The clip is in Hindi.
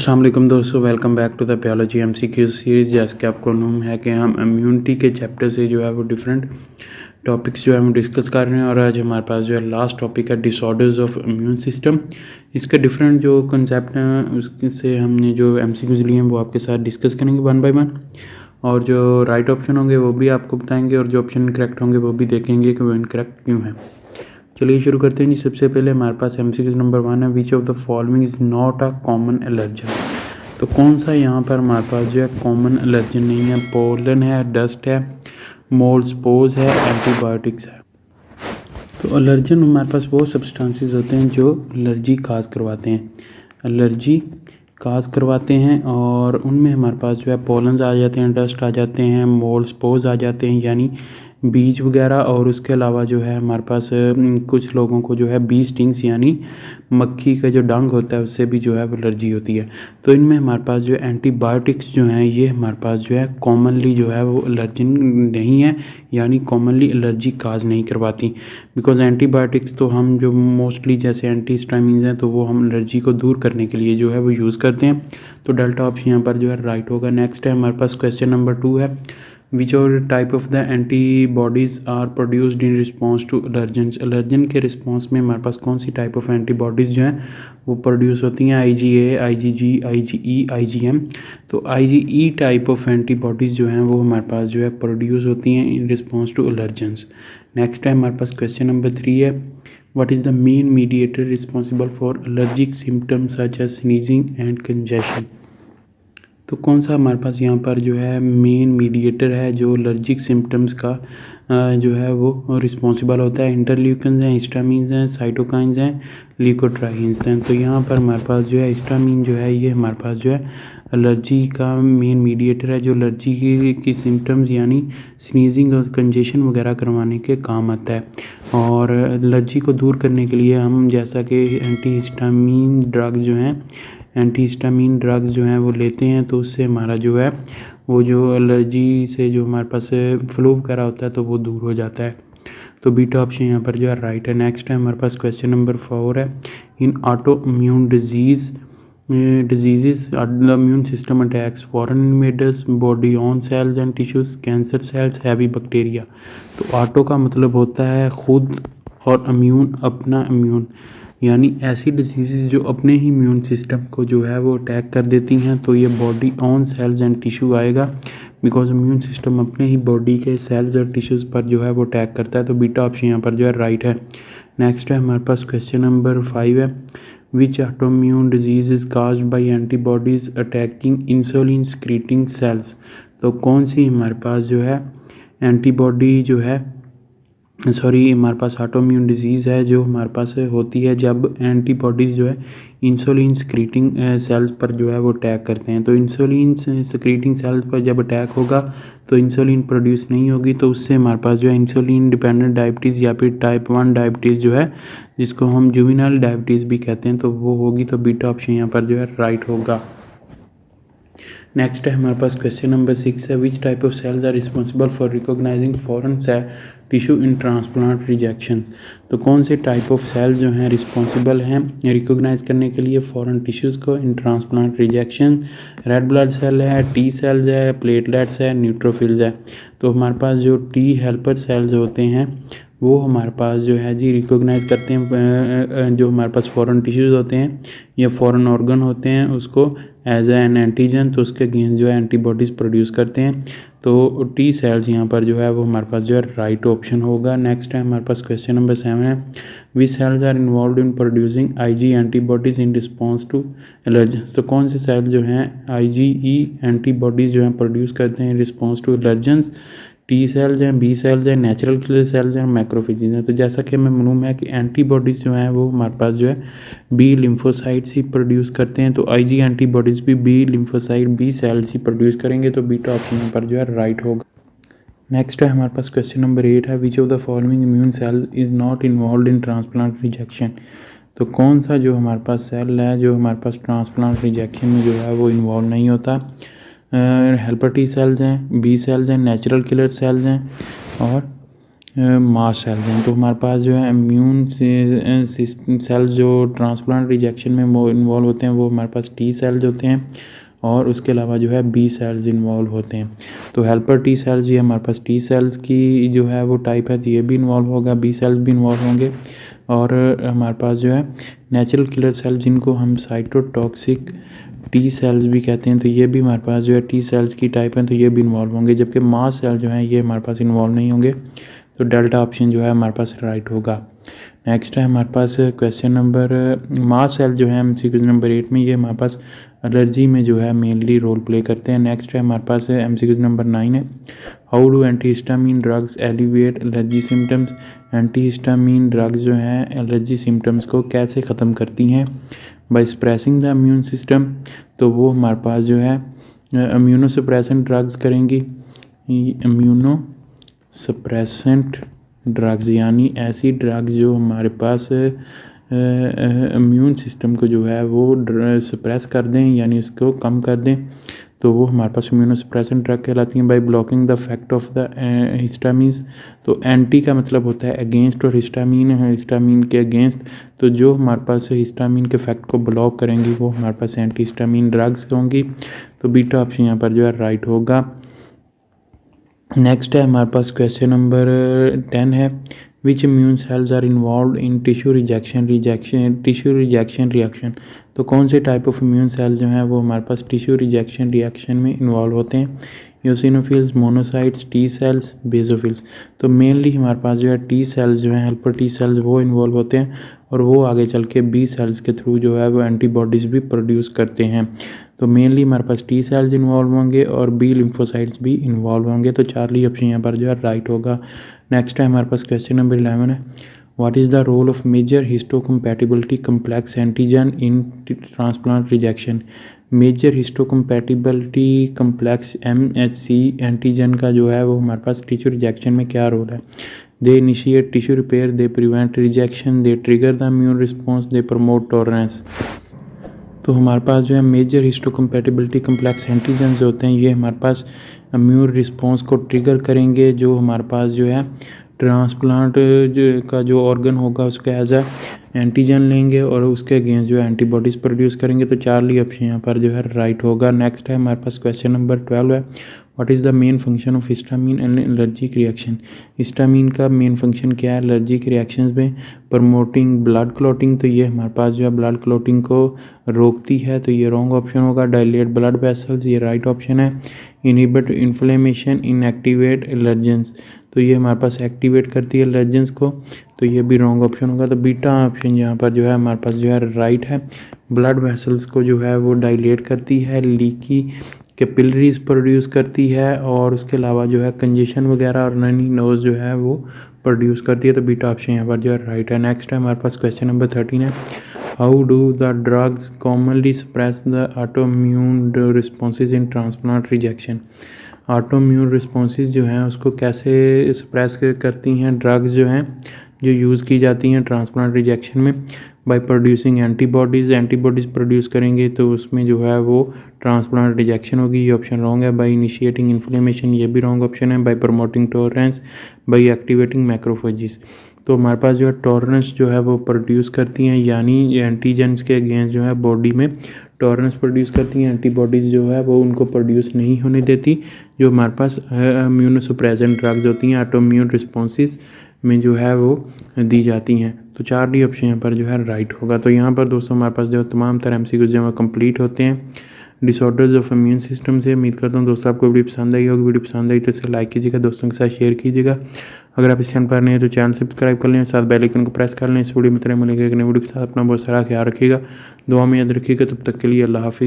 अस्सलाम वालेकुम दोस्तों, welcome back to the biology MCQ series. जैसे कि आपको मालूम है कि हम इम्यूनिटी के चैप्टर से जो है वो डिफरेंट टॉपिक्स जो है हम डिस्कस कर रहे हैं। और आज हमारे पास जो है लास्ट टॉपिक है डिसऑर्डर्स ऑफ इम्यून सिस्टम। इसके डिफरेंट जो कंसेप्ट हैं उससे हमने जो एमसीक्यूज़ लिए हैं वो आपके साथ डिस्कस करेंगे वन बाय वन। और जो राइट ऑप्शन होंगे वो भी आपको बताएंगे और जो ऑप्शन इनकरेक्ट होंगे वो भी देखेंगे कि वो इनकरेक्ट क्यों है। चलिए शुरू करते हैं जी। सबसे पहले हमारे पास एमसीक्यू नंबर 1 है, which of the following is not a common allergen. तो कौन सा यहाँ पर हमारे पास जो है कॉमन एलर्जन नहीं है। पोलन है, डस्ट है, मोल्ड स्पोर्स है, एंटीबायोटिक्स है। तो एलर्जन हमारे पास वो सब्सटेंसेस होते हैं जो एलर्जी काज करवाते हैं, एलर्जी काज करवाते हैं। और उनमें हमारे पास जो है पोलन्स आ जाते हैं, डस्ट आ जाते हैं, मोल्ड स्पोर्स आ जाते हैं यानी बीज वगैरह। और उसके अलावा जो है हमारे पास कुछ लोगों को जो है बी स्टिंग्स यानी मक्खी का जो डंग होता है उससे भी जो है वो एलर्जी होती है। तो इनमें हमारे पास जो एंटीबायोटिक्स जो हैं ये हमारे पास जो है कॉमनली जो है वो एलर्जिन नहीं है, यानी कॉमनली एलर्जी काज नहीं करवाती। बिकॉज एंटीबायोटिक्स तो हम जो मोस्टली जैसे एंटीहिस्टामिन्स हैं तो वो हम एलर्जी को दूर करने के लिए जो है वो यूज़ करते हैं। तो डेल्टा ऑप्शन यहाँ पर जो है राइट होगा। नेक्स्ट है हमारे पास क्वेश्चन नंबर 2 है, विच और type of the antibodies are produced in response to allergen. Allergen के रिस्पॉन्स में हमारे पास कौन सी टाइप ऑफ एंटीबॉडीज़ जो हैं वो प्रोड्यूस होती हैं। IgA, IgG, IgE, IgM। तो IgE टाइप ऑफ एंटीबॉडीज़ जो हैं वो हमारे पास जो है प्रोड्यूस होती हैं in response to allergens. Next है हमारे पास क्वेश्चन नंबर 3 है, what is the main mediator responsible for allergic symptoms such as sneezing and congestion. तो कौन सा हमारे पास यहाँ पर जो है मेन मीडिएटर है जो एलर्जिक सिम्टम्स का जो है वो रिस्पॉन्सिबल होता है। इंटरल्यूकन्स हैं, हिस्टामीन्स हैं, साइटोकाइंस हैं, ल्यूकोट्राइन्स हैं। तो यहाँ पर हमारे पास जो है हिस्टामीन जो है ये हमारे पास जो है एलर्जी का मेन मीडिएटर है जो एलर्जी की सिम्टम्स यानी स्नीजिंग और कंजेशन वगैरह करवाने के काम आता है। और एलर्जी को दूर करने के लिए हम जैसा कि एंटीहिस्टामीन ड्रग्स जो हैं, एंटीहिस्टामीन ड्रग्स जो हैं वो लेते हैं तो उससे हमारा जो है वो जो एलर्जी से जो हमारे पास फ्लू वगैरह होता है तो वो दूर हो जाता है। तो बीटा ऑप्शन यहाँ पर जो है राइट है। नेक्स्ट है हमारे पास क्वेश्चन नंबर 4 है, in autoimmune diseases the immune system attacks foreign invaders, body own cells and tissues, cancer cells, heavy bacteria। तो ऑटो का मतलब होता है खुद और इम्यून अपना इम्यून, यानी ऐसी डिजीज़ जो अपने ही इम्यून सिस्टम को जो है वो अटैक कर देती हैं। तो ये body on cells and tissue आएगा बिकॉज इम्यून सिस्टम अपने ही बॉडी के सेल्स और टिश्यूज़ पर जो है वो अटैक करता है। तो बीटा ऑप्शन यहाँ पर जो है राइट है। नेक्स्ट है हमारे पास क्वेश्चन नंबर 5 है, which autoimmune disease is caused by antibodies attacking insulin secreting cells. तो कौन सी हमारे पास जो है एंटीबॉडी जो है हमारे पास ऑटोइम्यून डिजीज़ है जो हमारे पास होती है जब एंटीबॉडीज़ जो है इंसुलिन सिक्रीटिंग सेल्स पर जो है वो अटैक करते हैं। तो इंसुलिन सिक्रीटिंग सेल्स पर जब अटैक होगा तो इंसुलिन प्रोड्यूस नहीं होगी, तो उससे हमारे पास जो है इंसुलिन डिपेंडेंट डायबिटीज़ या फिर टाइप 1 डायबिटीज़ जो है जिसको हम जुवेनाइल डायबिटीज़ भी कहते हैं तो वो होगी। तो बीटा ऑप्शन यहाँ पर जो है राइट होगा। नेक्स्ट है हमारे पास क्वेश्चन नंबर 6 है, which type of cells are responsible for recognising foreign tissue in transplant rejection. तो कौन से टाइप ऑफ सेल जो हैं रिस्पॉन्सिबल हैं रिकॉग्नाइज करने के लिए फॉरेन टिश्यूज़ को in transplant rejection. Red blood cell है, टी सेल्स है, प्लेटलेट्स है, न्यूट्रोफिल्स है। तो हमारे पास जो टी हेल्पर सेल्स होते हैं वो हमारे पास जो है जी रिकॉग्नाइज करते हैं जो हमारे पास फॉरेन टिश्यूज़ होते हैं या फॉरेन ऑर्गन होते हैं उसको एज एन एंटीजन, तो उसके अगेंस्ट जो है एंटीबॉडीज़ प्रोड्यूस करते हैं। तो टी सेल्स यहाँ पर जो है वो हमारे पास जो है राइट ऑप्शन होगा। नेक्स्ट है हमारे पास क्वेश्चन नंबर 7 है, which cells are involve in producing IG antibodies in response to allergen. तो कौन से सेल जो हैं IgE एंटीबॉडीज़ जो हैं प्रोड्यूस करते हैं in response to allergens. T cells हैं, बी सेल्स हैं, नेचुरल किलर सेल्स हैं, मैक्रोफेजेस हैं। तो जैसा कि हमें मालूम है कि एंटीबॉडीज़ जो हैं वो हमारे पास जो है बी लिम्फोसाइट्स ही प्रोड्यूस करते हैं। तो IG एंटीबॉडीज़ भी बी लिम्फोसाइट बी सेल्स ही प्रोड्यूस करेंगे। तो बीटा ऑप्शन पर जो है राइट होगा। नेक्स्ट है हमारे पास क्वेश्चन नंबर 8 है, which of the following immune cells is not involve in transplant rejection. तो कौन सा जो हमारे पास सेल है जो हमारे पास ट्रांसप्लांट रिजेक्शन में जो है वो इन्वॉल्व नहीं होता। हेल्पर टी सेल्स हैं, बी सेल्स हैं, नेचुरल किलर सेल्स हैं और मास सेल्स हैं। तो हमारे पास जो है इम्यून सेल्स जो ट्रांसप्लांट रिजेक्शन में वो इन्वॉल्व होते हैं, वो हमारे पास टी सेल्स होते हैं, और उसके अलावा जो है बी सेल्स इन्वॉल्व होते हैं। तो हेल्पर टी सेल्स, ये हमारे पास टी सेल्स की जो है वो टाइप है, तो ये भी इन्वॉल्व होगा, बी सेल्स भी इन्वॉल्व होंगे। और हमारे पास जो है नेचुरल किलर सेल, जिनको हम साइटोटॉक्सिक टी सेल्स भी कहते हैं, तो ये भी हमारे पास जो है टी सेल्स की टाइप हैं, तो ये भी इन्वॉल्व होंगे। जबकि मास सेल जो हैं ये हमारे पास इन्वॉल्व नहीं होंगे। तो डेल्टा ऑप्शन जो है हमारे पास राइट होगा। नेक्स्ट है हमारे पास क्वेश्चन नंबर, मास सेल जो है MCQ नंबर 8 में, ये हमारे पास एलर्जी में जो है मेनली रोल प्ले करते हैं। नेक्स्ट है हमारे पास MCQ नंबर 9 है, how do antihistamine drugs alleviate allergy symptoms. Antihistamine drugs जो हैं एलर्जी सिम्टम्स को कैसे ख़त्म करती हैं, by suppressing the immune system. तो वो हमारे पास जो है इम्यूनो सप्रेसेंट ड्रग्स करेंगी, इम्यूनो सप्रेसेंट ड्रग्स, यानी ऐसी ड्रग्स जो हमारे पास इम्यून सिस्टम को जो है वो सप्रेस कर दें, यानी इसको कम कर दें, तो वो हमारे पास इम्यूनोसप्रेसेंट ड्रग कहलाती हैं। By blocking the effect of the histamines. तो एंटी का मतलब होता है अगेंस्ट, और हिस्टामीन है हिस्टामीन के अगेंस्ट। तो जो हमारे पास हिस्टामीन के इफेक्ट को ब्लॉक करेंगी वो हमारे पास एंटी हिस्टामीन ड्रग्स होंगी। तो बीटा ऑप्शन यहाँ पर जो है राइट होगा। नेक्स्ट है हमारे पास क्वेश्चन नंबर 10 है, which immune cells are involve in tissue rejection reaction. तो कौन से टाइप ऑफ इम्यून सेल जो हैं वो हमारे पास टिश्यू रिजेक्शन रिएक्शन में इन्वॉल्व होते हैं। Eosinophils, monocytes, T cells, basophils. तो मेनली हमारे पास जो है टी सेल्स जो हैं, हेल्पर टी सेल्स, वो इन्वॉल्व होते हैं, और वो आगे चल के बी सेल्स के थ्रू जो है वो एंटीबॉडीज़ भी प्रोड्यूस करते हैं। तो मेनली हमारे पास टी सेल्स इन्वॉल्व होंगे और बी लिम्फोसाइट्स भी इन्वॉल्व होंगे। तो चार्ली ऑप्शन यहाँ पर जो है राइट होगा। नेक्स्ट है हमारे पास क्वेश्चन नंबर 11 है, what is the role of major histocompatibility complex antigen in transplant rejection. Major histocompatibility complex MHC antigen का जो है वो हमारे पास टिश्यू रिजेक्शन में क्या रोल है। They initiate tissue repair, they prevent rejection, they trigger the immune response, they promote tolerance. तो हमारे पास जो है मेजर हिस्टोकम्पैटिबिलिटी कम्प्लेक्स एंटीजन जो होते हैं ये हमारे पास इम्यून रिस्पॉन्स को ट्रिगर करेंगे। जो हमारे पास जो है ट्रांसप्लांट का जो ऑर्गन होगा उसका एज अ एंटीजन लेंगे और उसके अगेंस्ट जो है एंटीबॉडीज़ प्रोड्यूस करेंगे। तो चार्ली ऑप्शन यहाँ पर जो है राइट होगा। नेक्स्ट है हमारे पास क्वेश्चन नंबर 12 है, what is the main function of histamine and allergic reaction. Histamine का मेन फंक्शन क्या है एलर्जिक रिएक्शंस में, प्रमोटिंग ब्लड क्लॉटिंग। तो ये हमारे पास जो है ब्लड क्लॉटिंग को रोकती है, तो ये रॉन्ग ऑप्शन होगा। डायलेट ब्लड वेसल्स, ये राइट ऑप्शन है। Inhibit inflammation, inactivate allergens. तो ये हमारे पास एक्टिवेट करती है एलर्जेंस को, तो ये भी रॉन्ग ऑप्शन होगा। तो बीटा ऑप्शन यहाँ पर जो है हमारे पास जो है राइट है। ब्लड वेसल्स को जो है वो डायलेट करती है, लीकी कैपिलरीज प्रोड्यूस करती है, और उसके अलावा जो है कंजेशन वगैरह और रनी नोज जो है वो प्रोड्यूस करती है। तो बीटा ऑप्शन यहाँ पर जो है राइट है। नेक्स्ट है हमारे पास क्वेश्चन नंबर 13 है, how do the drugs commonly suppress the autoimmune responses in transplant rejection. Autoimmune responses जो हैं उसको कैसे सप्रेस करती हैं ड्रग्स जो हैं जो यूज़ की जाती हैं ट्रांसप्लांट रिजेक्शन में, बाय प्रोड्यूसिंग एंटीबॉडीज़ प्रोड्यूस करेंगे, तो उसमें जो है वो ट्रांसप्लांट रिजेक्शन होगी, ये ऑप्शन रॉन्ग है। बाय इनिशिएटिंग इन्फ्लेमेशन, ये भी रॉन्ग ऑप्शन है। By promoting tolerance, by activating macrophages. तो हमारे पास जो है टॉलरेंस जो है वो प्रोड्यूस करती हैं, यानी एंटीजेंस के अगेंस्ट जो है बॉडी में टॉलरेंस प्रोड्यूस करती हैं। एंटीबॉडीज़ जो है वो उनको प्रोड्यूस नहीं होने देती, जो हमारे पास इम्यूनोसप्रेसेंट ड्रग्स होती हैं ऑटोइम्यून रिस्पॉन्सेज में जो है वो दी जाती हैं। तो 4D ऑप्शन यहाँ पर जो है राइट होगा। तो यहाँ पर दोस्तों हमारे पास जो तमाम तरह MCQ जो है कंप्लीट होते हैं डिसऑर्डर्स ऑफ इम्यून सिस्टम से। उम्मीद करता हूँ दोस्तों आपको वीडियो पसंद आई होगी। वीडियो पसंद आई तो इसे लाइक कीजिएगा, दोस्तों के साथ शेयर कीजिएगा। अगर आप इस चैनल पर नए हैं तो चैनल सब्सक्राइब कर लें, साथ बेल आइकन को प्रेस कर लें। इस वीडियो में तरह मिलेगा एक नई वीडियो के साथ। अपना बहुत सारा ख्याल रखिएगा, दुआ में याद रखिएगा। तब तक के लिए अल्लाह हाफिज़।